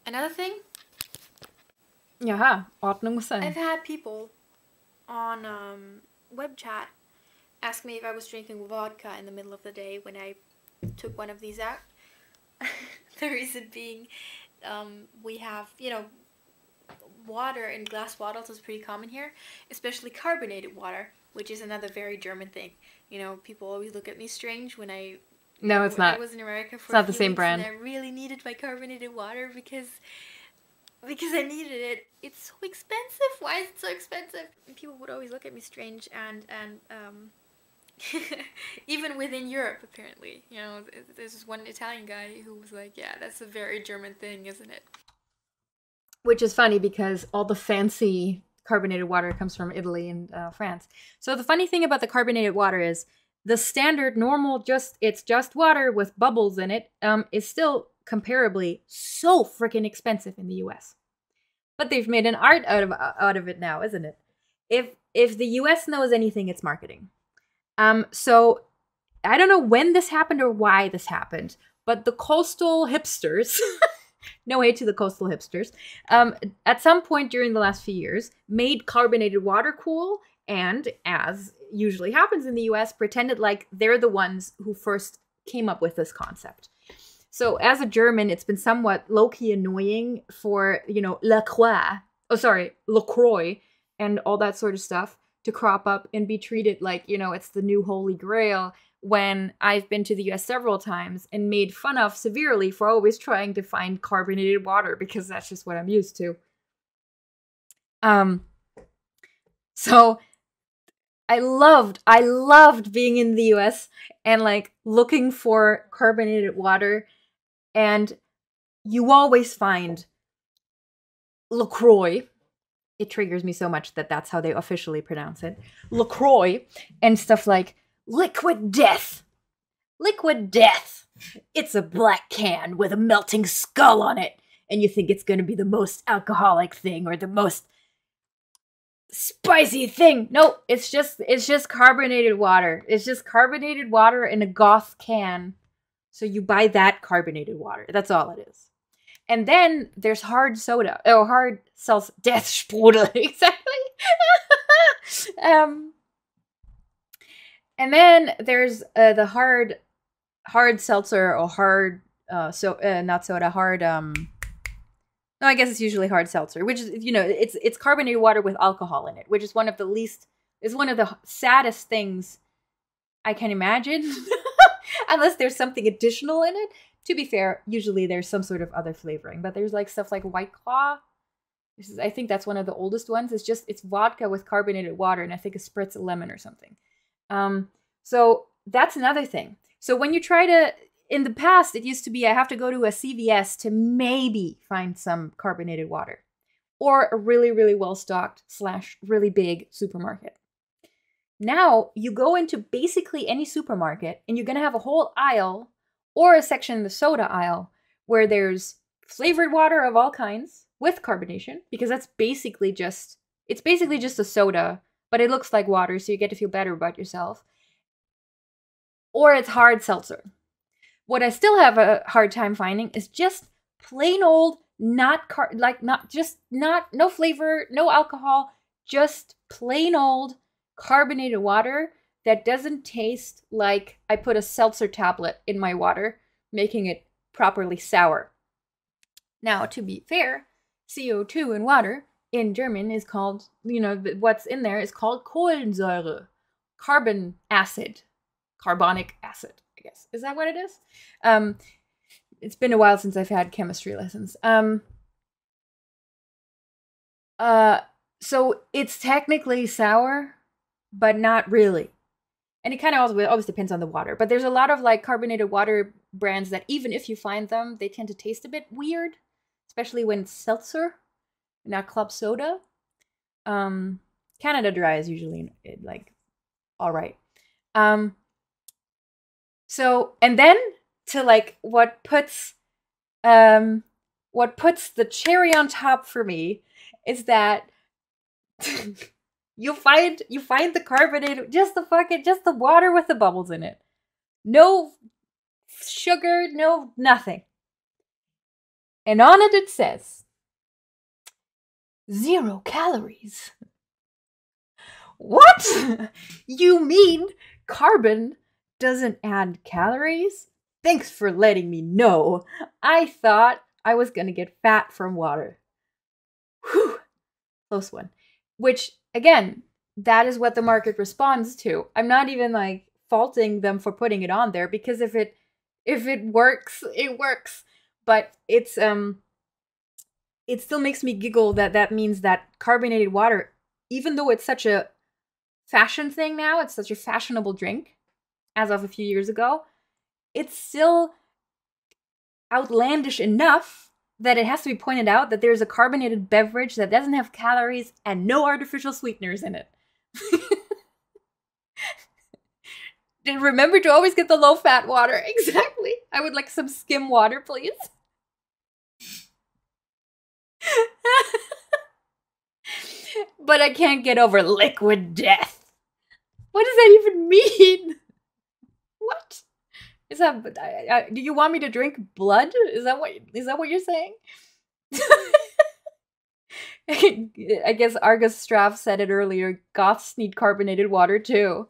Another thing, Jaha, Ordnung muss I've sein. had people on web chat ask me if I was drinking vodka in the middle of the day when I took one of these out. The reason being, we have, water in glass bottles is pretty common here, especially carbonated water, which is another very German thing. People always look at me strange when No, it's not. I was in America for It's not a the few same weeks brand. and I really needed my carbonated water because I needed it. It's so expensive. Why is it so expensive? And people would always look at me strange and even within Europe, apparently. There's this one Italian guy who was like, yeah, that's a very German thing, isn't it? Which is funny because all the fancy carbonated water comes from Italy and France. So the funny thing about the carbonated water is the standard normal it's just water with bubbles in it is still comparably so freaking expensive in the US. But they've made an art out of it now, isn't it? If the US knows anything, it's marketing. So I don't know when this happened or why this happened, but the coastal hipsters, no hate to the coastal hipsters, at some point during the last few years, made carbonated water cool and, as usually happens in the US, pretended like they're the ones who first came up with this concept. So as a German, it's been somewhat low-key annoying for, LaCroix, and all that sort of stuff to crop up and be treated like, it's the new holy grail, when I've been to the US several times and made fun of severely for always trying to find carbonated water because that's just what I'm used to. So I loved being in the US and like looking for carbonated water, and you always find LaCroix. It triggers me so much that that's how they officially pronounce it. LaCroix and stuff like Liquid Death. Liquid Death. It's a black can with a melting skull on it, and you think it's going to be the most alcoholic thing or the most spicy thing. No, it's just carbonated water. It's just carbonated water in a goth can. So you buy that carbonated water. That's all it is. And then there's hard soda. Oh, hard seltzer. Death Sprudel. Exactly. And then there's the hard seltzer or hard, not soda, hard, no, I guess it's usually hard seltzer, which is, it's carbonated water with alcohol in it, which is one of the saddest things I can imagine. Unless there's something additional in it. To be fair, usually there's some sort of other flavoring, but there's like stuff like White Claw. I think that's one of the oldest ones. It's vodka with carbonated water, and I think a spritz of lemon or something. So that's another thing. So when you try to, in the past, it used to be I have to go to a CVS to maybe find some carbonated water, or a really, really well-stocked / really big supermarket. Now you go into basically any supermarket and you're going to have a whole aisle or a section in the soda aisle where there's flavored water of all kinds with carbonation, because it's basically just a soda, but it looks like water, so you get to feel better about yourself. Or it's hard seltzer. What I still have a hard time finding is just plain old, no flavor, no alcohol, just plain old carbonated water that doesn't taste like I put a seltzer tablet in my water, making it properly sour. Now, to be fair, CO2 in water in German is called, what's in there is called Kohlensäure, carbonic acid, I guess. Is that what it is? It's been a while since I've had chemistry lessons. So it's technically sour, but not really. And it kind of always depends on the water. But there's a lot of like carbonated water brands that even if you find them, they tend to taste a bit weird, especially when it's seltzer, not club soda. Canada Dry is usually like all right. So, and then to like what puts the cherry on top for me is that you find the carbonated, just the water with the bubbles in it. No sugar, no nothing. And on it says 0 calories. What? You mean carbon doesn't add calories? Thanks for letting me know. I thought I was gonna get fat from water. Whew. Close one. Which, again, that is what the market responds to. I'm not even like faulting them for putting it on there, because if it works, it works. But it still makes me giggle that means that carbonated water, even though it's such a fashion thing now, it's such a fashionable drink as of a few years ago, it's still outlandish enough that it has to be pointed out that there's a carbonated beverage that doesn't have calories and no artificial sweeteners in it. Remember to always get the low-fat water. Exactly. I would like some skim water, please. But I can't get over liquid death. What does that even mean? What? Is that? Do you want me to drink blood? Is that what you're saying? I guess Argus Straff said it earlier. Goths need carbonated water too.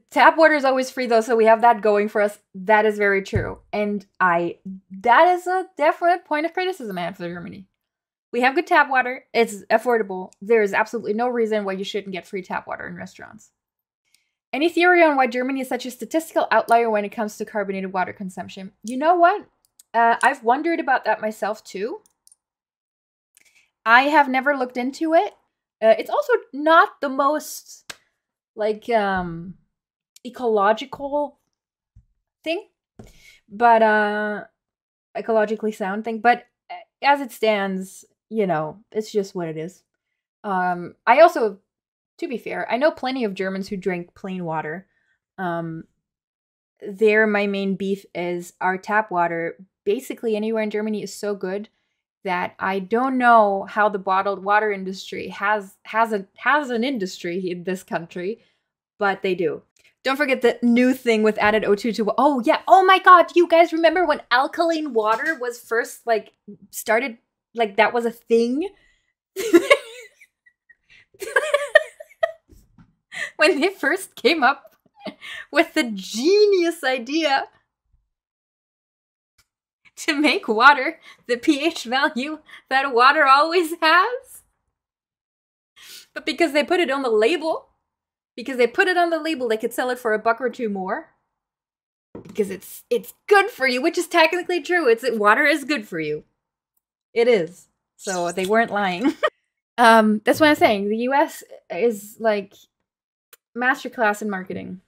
Tap water is always free though, so we have that going for us. That is very true. And that is a definite point of criticism I have for Germany. We have good tap water. It's affordable. There is absolutely no reason why you shouldn't get free tap water in restaurants. Any theory on why Germany is such a statistical outlier when it comes to carbonated water consumption? You know what? I've wondered about that myself too. I have never looked into it. It's also not the most, like, ecological thing, but ecologically sound thing. But as it stands, you know, it's just what it is. I also, to be fair, I know plenty of Germans who drink plain water. My main beef is our tap water. Basically, anywhere in Germany is so good that I don't know how the bottled water industry has an industry in this country, but they do. Don't forget the new thing with added O2 to... Oh, yeah. Oh, my God. Do you guys remember when alkaline water was first, like, started... Like, that was a thing? When they first came up with the genius idea to make water the pH value that water always has. But because they put it on the label... Because they put it on the label, they could sell it for $1 or $2 more. Because it's good for you, which is technically true. Water is good for you. It is. So they weren't lying. That's what I'm saying. The US is like masterclass in marketing.